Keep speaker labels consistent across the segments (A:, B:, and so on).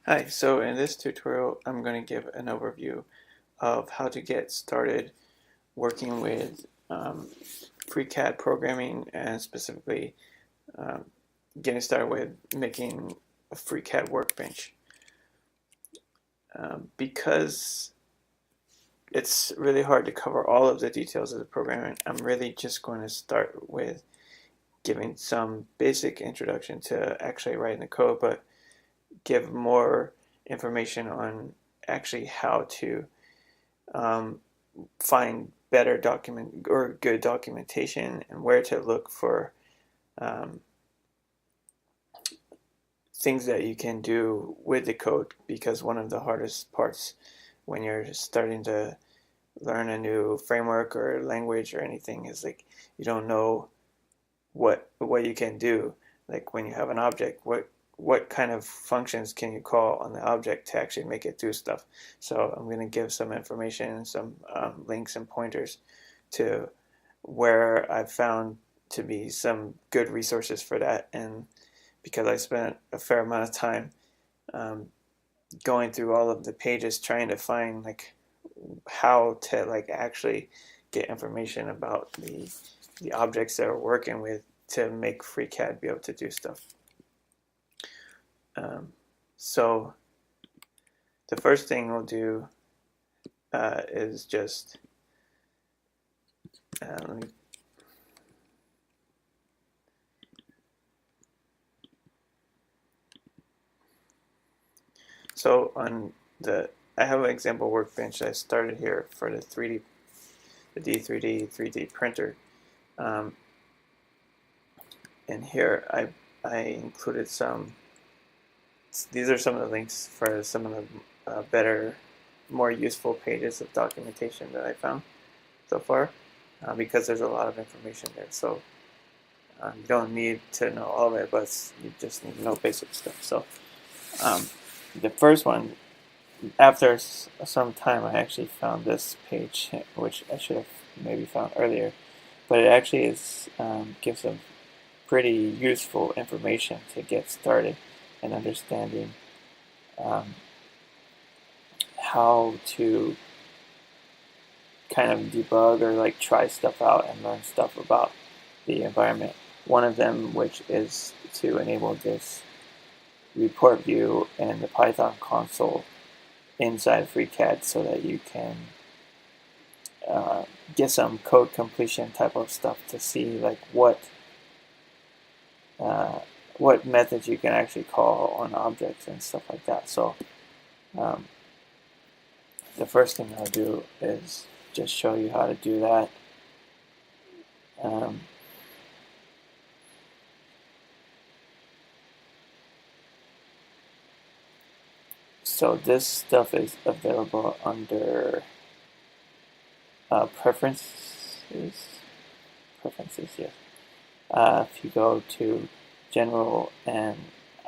A: Hi, so in this tutorial I'm going to give an overview of how to get started working with FreeCAD programming and specifically um, getting started with making a FreeCAD workbench. Because it's really hard to cover all of the details of the programming, I'm really just going to start with giving some basic introduction to actually writing the code, but give more information on actually how to um, find better document or good documentation and where to look for um, things that you can do with the code, because one of the hardest parts when you're starting to learn a new framework or language or anything is like you don't know what you can do. Like when you have an object, what kind of functions can you call on the object to actually make it do stuff. So I'm going to give some information, some links and pointers to where I've found to be some good resources for that. And because I spent a fair amount of time um, going through all of the pages trying to find like how to like actually get information about the objects that we're working with to make FreeCAD be able to do stuff. Um, so the first thing we'll do is just let me so on the I have an example workbench I started here for the D3D 3D printer. Um, and here I included some. These are some of the links for some of the better, more useful pages of documentation that I found so far, because there's a lot of information there. So you don't need to know all of it, but you just need to know basic stuff. So the first one, after some time, I actually found this page, which I should have maybe found earlier, but it actually gives some pretty useful information to get started in understanding um, how to kind of debug or like try stuff out and learn stuff about the environment. One of them, which is to enable this report view in the Python console inside FreeCAD so that you can get some code completion type of stuff to see like what methods you can actually call on objects and stuff like that. So the first thing I'll do is just show you how to do that. So this stuff is available under preferences. Preferences, yes. If you go to General and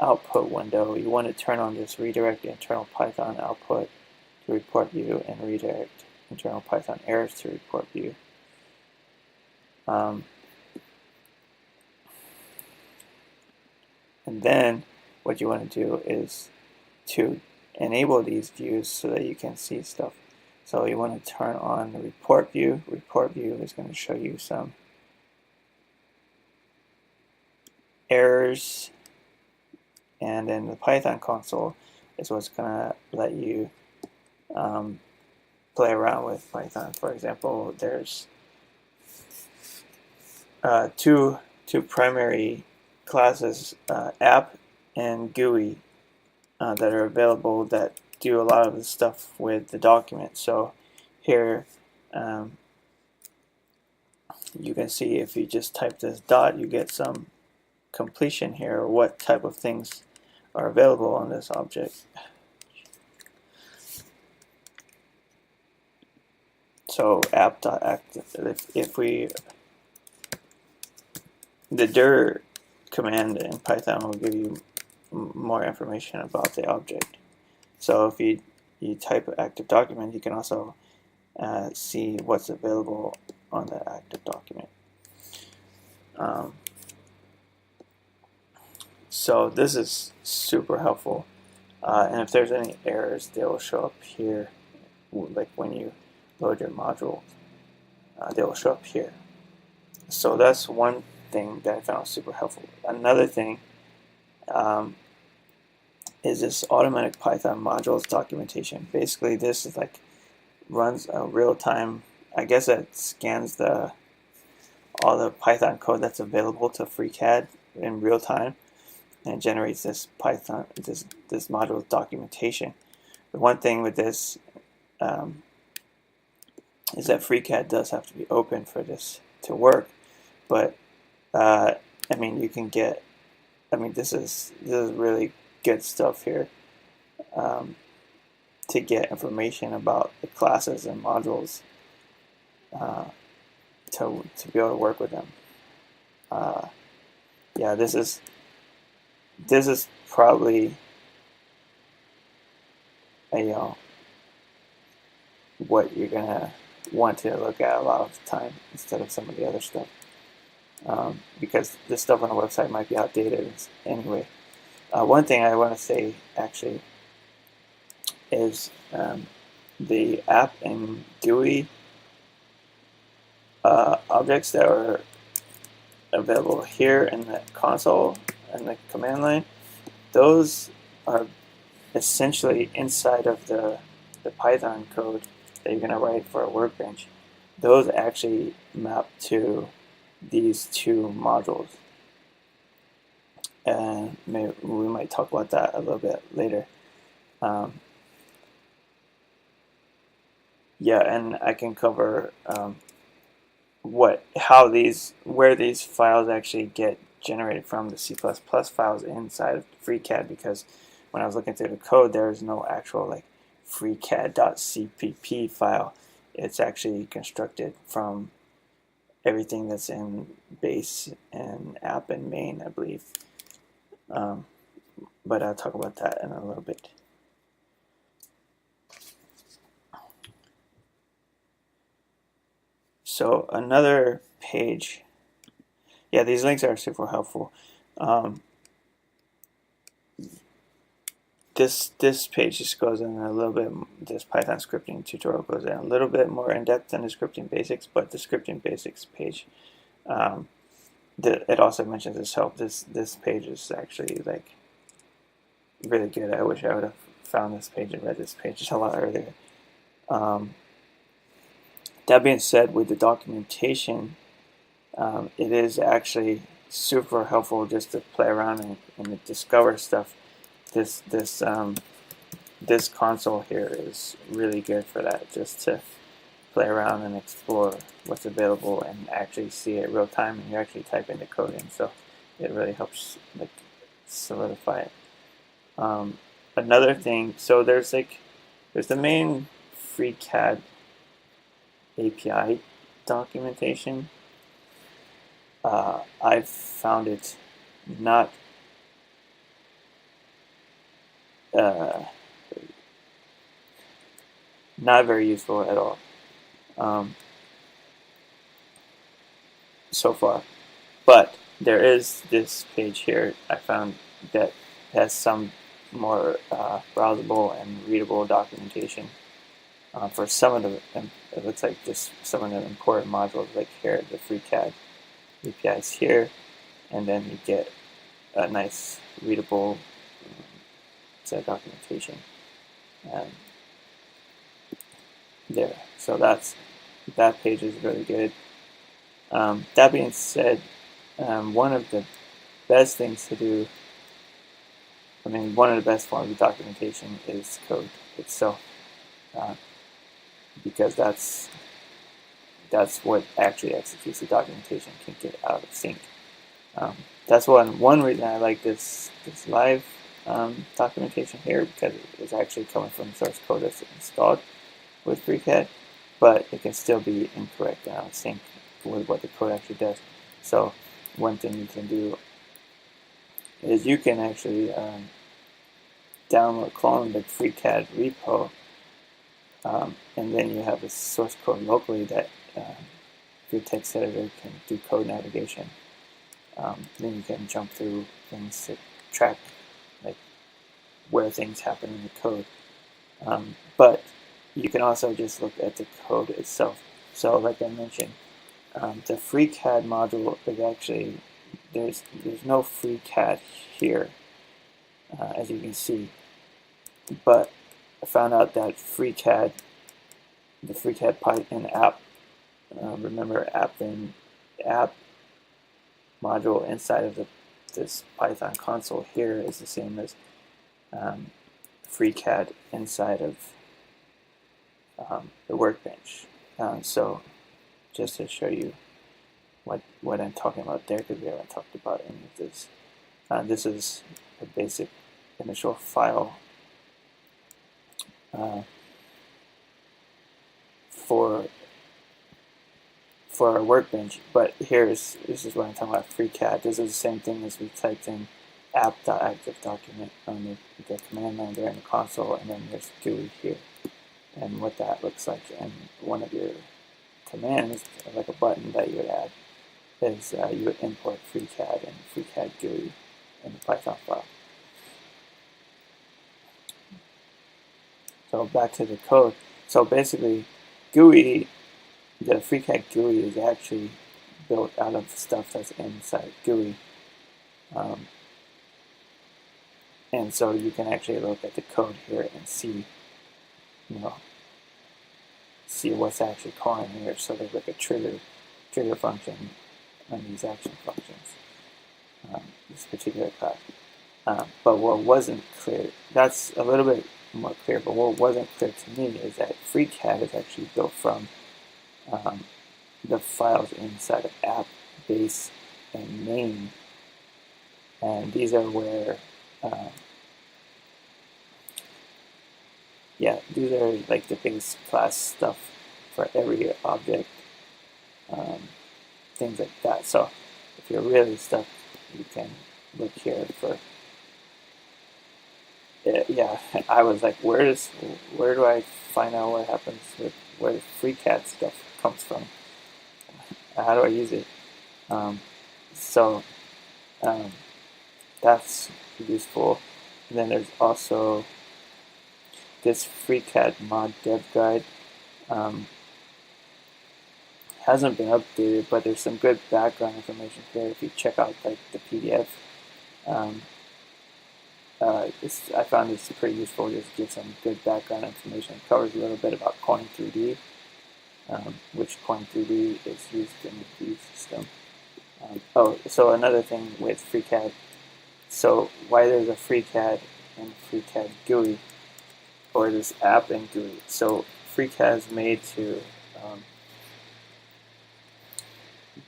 A: Output window, you want to turn on this redirect internal Python output to report view and redirect internal Python errors to report view. And then what you want to do is to enable these views so that you can see stuff. So you want to turn on the report view. Report view is going to show you some errors, and then the Python console is what's going to let you play around with Python. For example, there's two primary classes, app and GUI, that are available that do a lot of the stuff with the document. So here you can see if you just type this dot, you get some completion here, or what type of things are available on this object. So app.active, the dir command in Python will give you more information about the object. So if you type active document, you can also see what's available on that active document. So this is super helpful. and if there's any errors, they will show up here. Like when you load your module, they will show up here. So that's one thing that I found super helpful. Another thing is this automatic Python modules documentation. Basically, this is like runs a real-time. I guess it scans all the Python code that's available to FreeCAD in real time and generates this Python this module documentation. The one thing with this is that FreeCAD does have to be open for this to work, but I mean, you can get. I mean, this is really good stuff here to get information about the classes and modules to be able to work with them. Yeah, this is probably what you're gonna want to look at a lot of the time instead of some of the other stuff, because this stuff on the website might be outdated anyway. One thing I want to say actually is the app and GUI objects that are available here in the console and the command line. Those are essentially inside of the Python code that you're going to write for a workbench. Those actually map to these two modules, and we might talk about that a little bit later. Yeah, and I can cover where these files actually get generated from, the C++ files inside of FreeCAD, because when I was looking through the code, there is no actual like FreeCAD.cpp file. It's actually constructed from everything that's in base and app and main, I believe. But I'll talk about that in a little bit. So another page, yeah, these links are super helpful. This page just goes in a little bit, this Python scripting tutorial goes in a little bit more in depth than the scripting basics, but the scripting basics page, it also mentions this help. This page is actually like really good. I wish I would have found this page and read this page a lot earlier. That being said, with the documentation, it is actually super helpful just to play around and discover stuff. This console here is really good for that, just to play around and explore what's available and actually see it real time, and you're actually typing the code in, so it really helps like solidify it. Another thing, so there's the main FreeCAD API documentation. I've found it not very useful at all so far, but there is this page here I found that has some more browsable and readable documentation for some of the, it looks like just some of the important modules, like here, the FreeCAD APIs here, and then you get a nice readable set of documentation there. So that page is really good. That being said, one of the best things to do, one of the best forms of documentation is code itself, because that's what actually executes the documentation, can get out of sync. That's one reason I like this live documentation here, because it's actually coming from source code that's installed with FreeCAD, but it can still be incorrect and out of sync with what the code actually does. So one thing you can do is you can actually clone the FreeCAD repo, and then you have a source code locally that your text editor can do code navigation. Then you can jump through things to track like where things happen in the code. But you can also just look at the code itself. So like I mentioned, the FreeCAD module is actually, there's no FreeCAD here, as you can see. But I found out that FreeCAD, the FreeCAD Python app, remember app module inside of this Python console here is the same as FreeCAD inside of the workbench. So just to show you what I'm talking about there, because we haven't talked about any of this. This is a basic initial file for our workbench, but this is what I'm talking about, FreeCAD. This is the same thing as we typed in app.activeDocument on the command line there in the console, and then there's GUI here, and what that looks like. And one of your commands, like a button that you would add, is you would import FreeCAD and FreeCAD GUI in the Python file. So back to the code. So basically, GUI, the FreeCAD GUI is actually built out of stuff that's inside GUI. And so you can actually look at the code here and see, see what's actually calling here. So there's like a trigger function on these action functions, this particular class. But what wasn't clear, that's a little bit more clear, but what wasn't clear to me is that FreeCAD is actually built from the files inside of app, base, and main. And these are where, these are like the base class stuff for every object, things like that. So if you're really stuck, you can look here for, I was like, where do I find out what happens with where the FreeCAD stuff comes from? How do I use it? That's useful. And then there's also this FreeCAD mod dev guide. Hasn't been updated, but there's some good background information here if you check out like the PDF. I found this pretty useful, just to give some good background information. It covers a little bit about Coin 3D, which Coin 3D is used in the view system. So another thing with FreeCAD, so why there's a FreeCAD and FreeCAD GUI, or this app and GUI. So FreeCAD is made to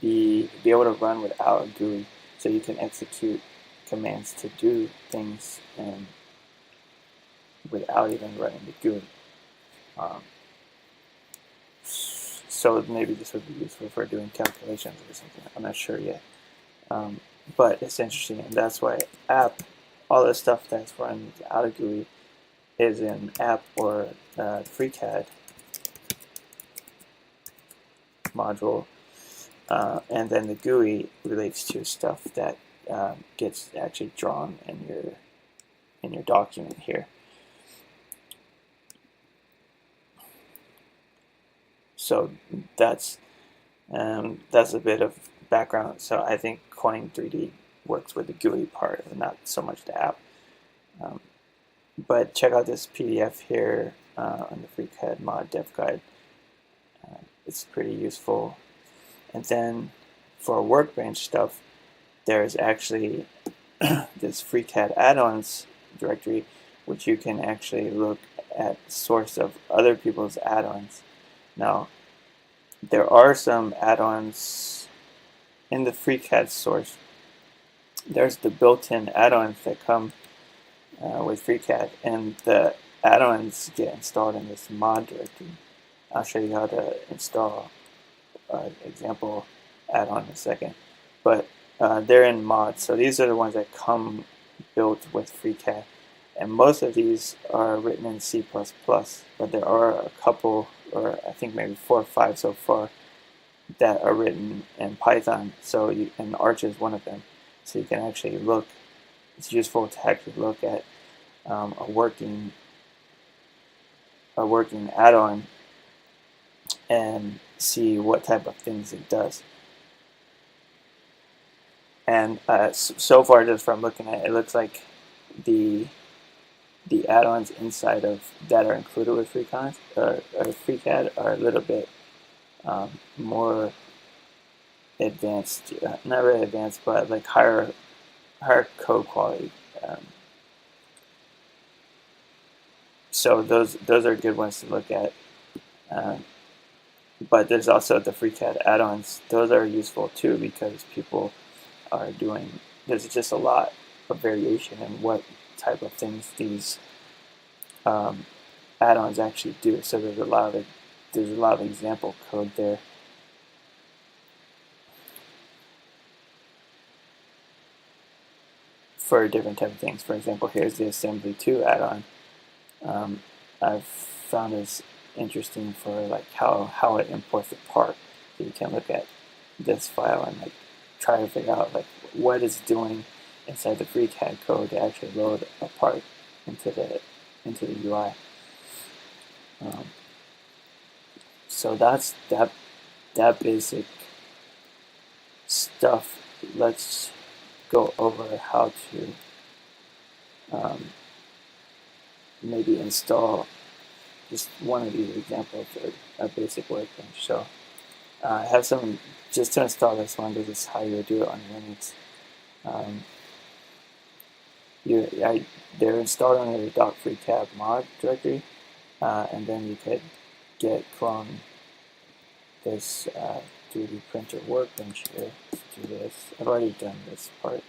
A: be able to run without a GUI, so you can execute commands to do things without even running the GUI. So maybe this would be useful for doing calculations or something. I'm not sure yet. But it's interesting, and that's why app, all the stuff that's run without a GUI is in app or FreeCAD module. And then the GUI relates to stuff that gets actually drawn in your document here. So that's a bit of background. So I think Coin 3D works with the GUI part and not so much the app. But check out this PDF here on the FreeCAD mod dev guide. It's pretty useful. And then for workbench stuff, there's actually this FreeCAD add-ons directory, which you can actually look at the source of other people's add-ons. Now, there are some add-ons in the FreeCAD source. There's the built-in add-ons that come with FreeCAD, and the add-ons get installed in this mod directory. I'll show you how to install example add-on in a second, but they're in mods. So these are the ones that come built with FreeCAD, and most of these are written in C++, but there are a couple, or I think maybe 4 or 5 so far, that are written in Python. So and Arch is one of them. So you can actually look. It's useful to actually look at a working add-on and see what type of things it does. And so far, just from looking at it, it looks like the add-ons inside of that are included with FreeCAD are a little bit more advanced, not really advanced, but like higher code quality. So those are good ones to look at. But there's also the FreeCAD add-ons. Those are useful too because people are doing. There's just a lot of variation in what type of things these add-ons actually do. So there's a lot of example code there. For different type of things. For example, here's the Assembly 2 add-on. I've found this interesting for like how it imports a part. So you can look at this file and like try to figure out like what it's doing inside the FreeCAD code to actually load a part into the UI. So that's that basic stuff. Let's go over how to maybe install just one of these examples of a basic workbench. So I have some, just to install this one, this is how you would do it on Linux. They're installed on the .freecad mod directory, and then you could clone this 3D printer workbench here. Let's do this. I've already done this part.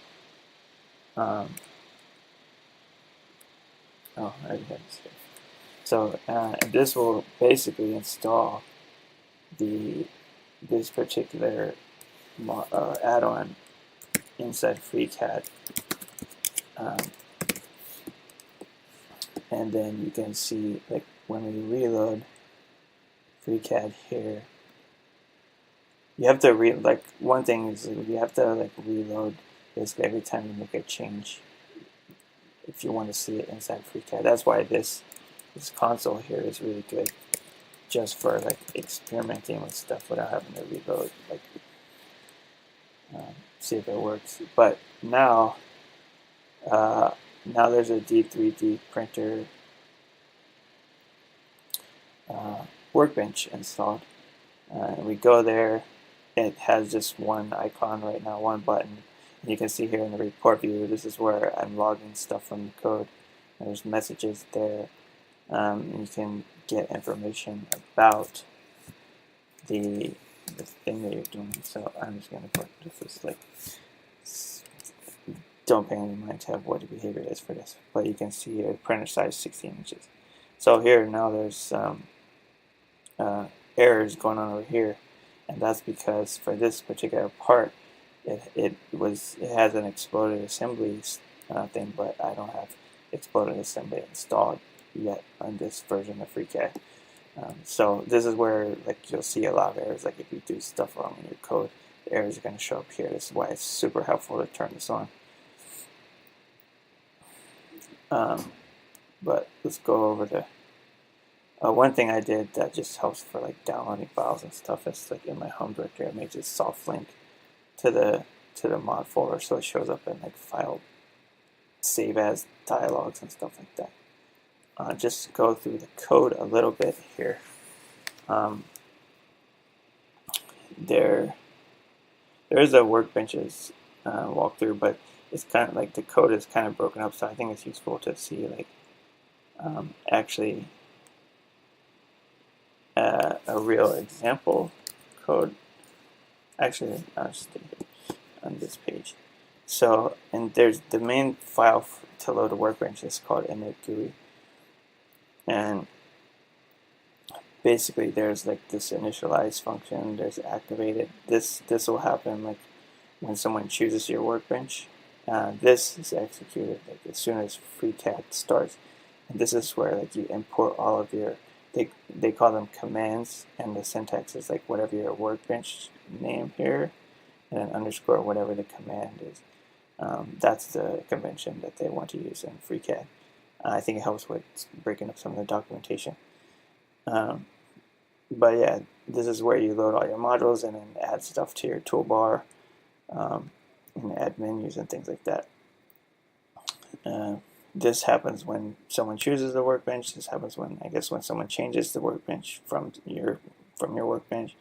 A: Oh, I already have this here. So this will basically install this particular add-on inside FreeCAD, and then you can see like when we reload FreeCAD here, you have to like one thing is you have to like reload basically every time you make a change if you want to see it inside FreeCAD. That's why this console here is really good, just for like experimenting with stuff without having to reload, like see if it works. But now there's a D3D printer workbench installed. We go there. It has just one icon right now, one button. And you can see here in the report view, this is where I'm logging stuff from the code. And there's messages there. You can get information about the thing that you're doing. So I'm just going to put this is like, don't pay any mind to what the behavior is for this. But you can see here, printer size 16 inches. So here now there's errors going on over here. And that's because for this particular part, it has an exploded assembly thing, but I don't have exploded assembly installed yet on this version of FreeCAD. So this is where like you'll see a lot of errors. Like if you do stuff wrong in your code, the errors are going to show up here. This is why it's super helpful to turn this on. But let's go over to one thing I did that just helps for like downloading files and stuff. Is like in my home directory, I made this soft link to the mod folder, so it shows up in like file save as dialogues and stuff like that. Just go through the code a little bit here. There is a workbenches walkthrough, but it's kind of like the code is kind of broken up, so I think it's useful to see like actually a real example code. Actually, I'll just do it on this page. So, and there's the main file to load a workbench is called init GUI, and basically there's like this initialize function. There's activated. This will happen like when someone chooses your workbench. This is executed like as soon as FreeCAD starts, and this is where like you import all of your they call them commands, and the syntax is like whatever your workbench name here, and then underscore whatever the command is. That's the convention that they want to use in FreeCAD. I think it helps with breaking up some of the documentation. But yeah, this is where you load all your modules and then add stuff to your toolbar, and add menus and things like that. This happens when someone chooses the workbench. This happens when, I guess, when someone changes the workbench from your workbench.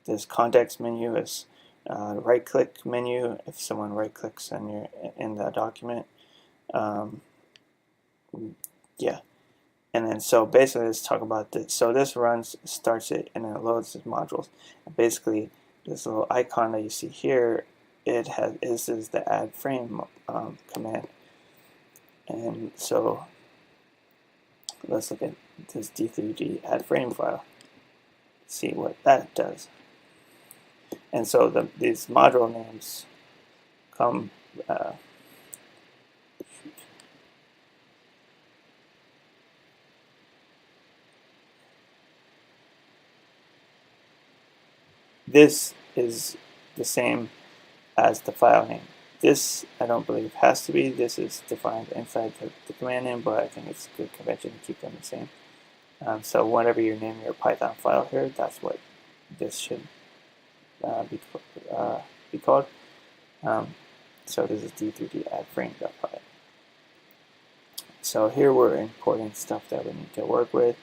A: This context menu is right-click menu if someone right-clicks in the document. Yeah, and then so basically let's talk about this. So this starts it, and then it loads the modules. And basically, this little icon that you see here, this is the add frame command. And so let's look at this D3D add frame file, see what that does. And so these module names come this is the same as the file name. This, I don't believe, has to be. This is defined inside the command name, but I think it's good convention to keep them the same. So whenever you name your Python file here, that's what this should be called. So this is D3D add frame.py. So here we're importing stuff that we need to work with.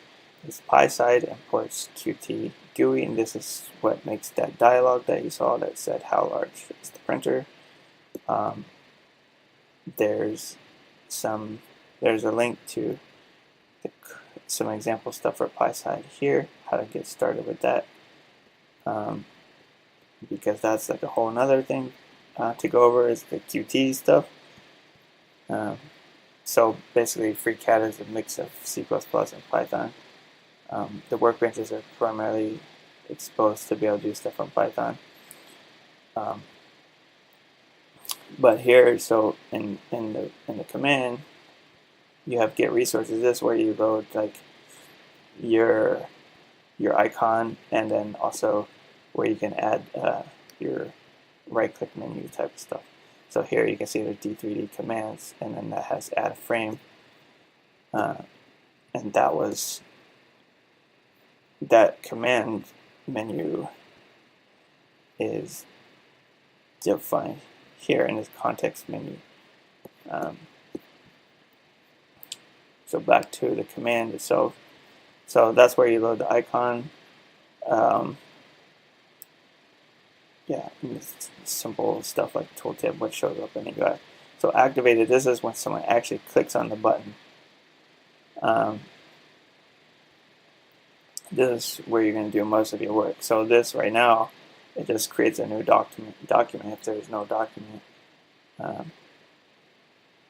A: This PySide imports Qt GUI, and this is what makes that dialog that you saw that said how large is the printer. There's a link to some example stuff for PySide here, how to get started with that, because that's like a whole nother thing to go over is the Qt stuff. So basically FreeCAD is a mix of C++ and Python. The workbenches are primarily exposed to be able to do stuff on Python. But here, so in the command, you have get resources. This is where you load like your icon, and then also where you can add your right-click menu type of stuff. So here you can see the D3D commands, and then that has add a frame, and that command menu is defined here in this context menu. So back to the command itself. So that's where you load the icon. Yeah, simple stuff like tooltip, what shows up in the UI. So activated, this is when someone actually clicks on the button. This is where you're going to do most of your work. So this right now, it just creates a new document if there's no document.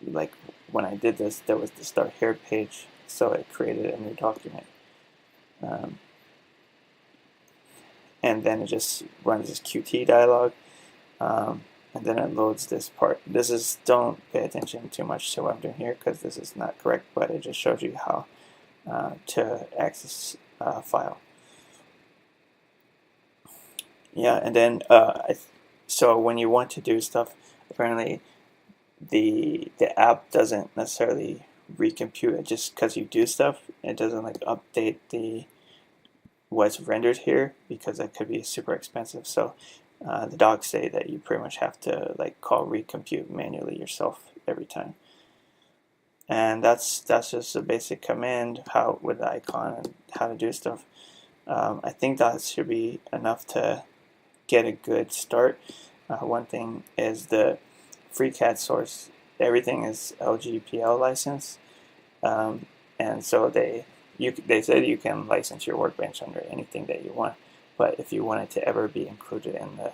A: Like when I did this, there was the start here page, so it created a new document. And then it just runs this Qt dialog, and then it loads this part. Don't pay attention too much to what I'm doing here because this is not correct, but it just shows you how to access a file. Yeah, and then so when you want to do stuff, apparently the app doesn't necessarily recompute it just because you do stuff. It doesn't like update what's rendered here because that could be super expensive. So the docs say that you pretty much have to like call recompute manually yourself every time. And that's just a basic command with the icon and how to do stuff. I think that should be enough to get a good start. One thing is the FreeCAD source. Everything is LGPL licensed, and so they said you can license your workbench under anything that you want. But if you want it to ever be included in the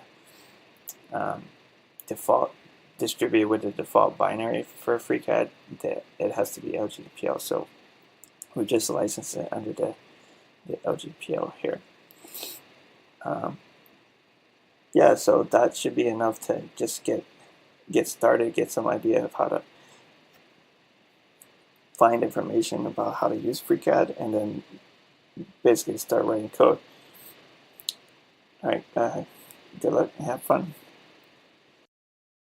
A: distributed with the default binary for FreeCAD, it has to be LGPL. So we just license it under the LGPL here. Yeah, so that should be enough to just get started, get some idea of how to find information about how to use FreeCAD, and then basically start writing code. All right, good luck and have fun.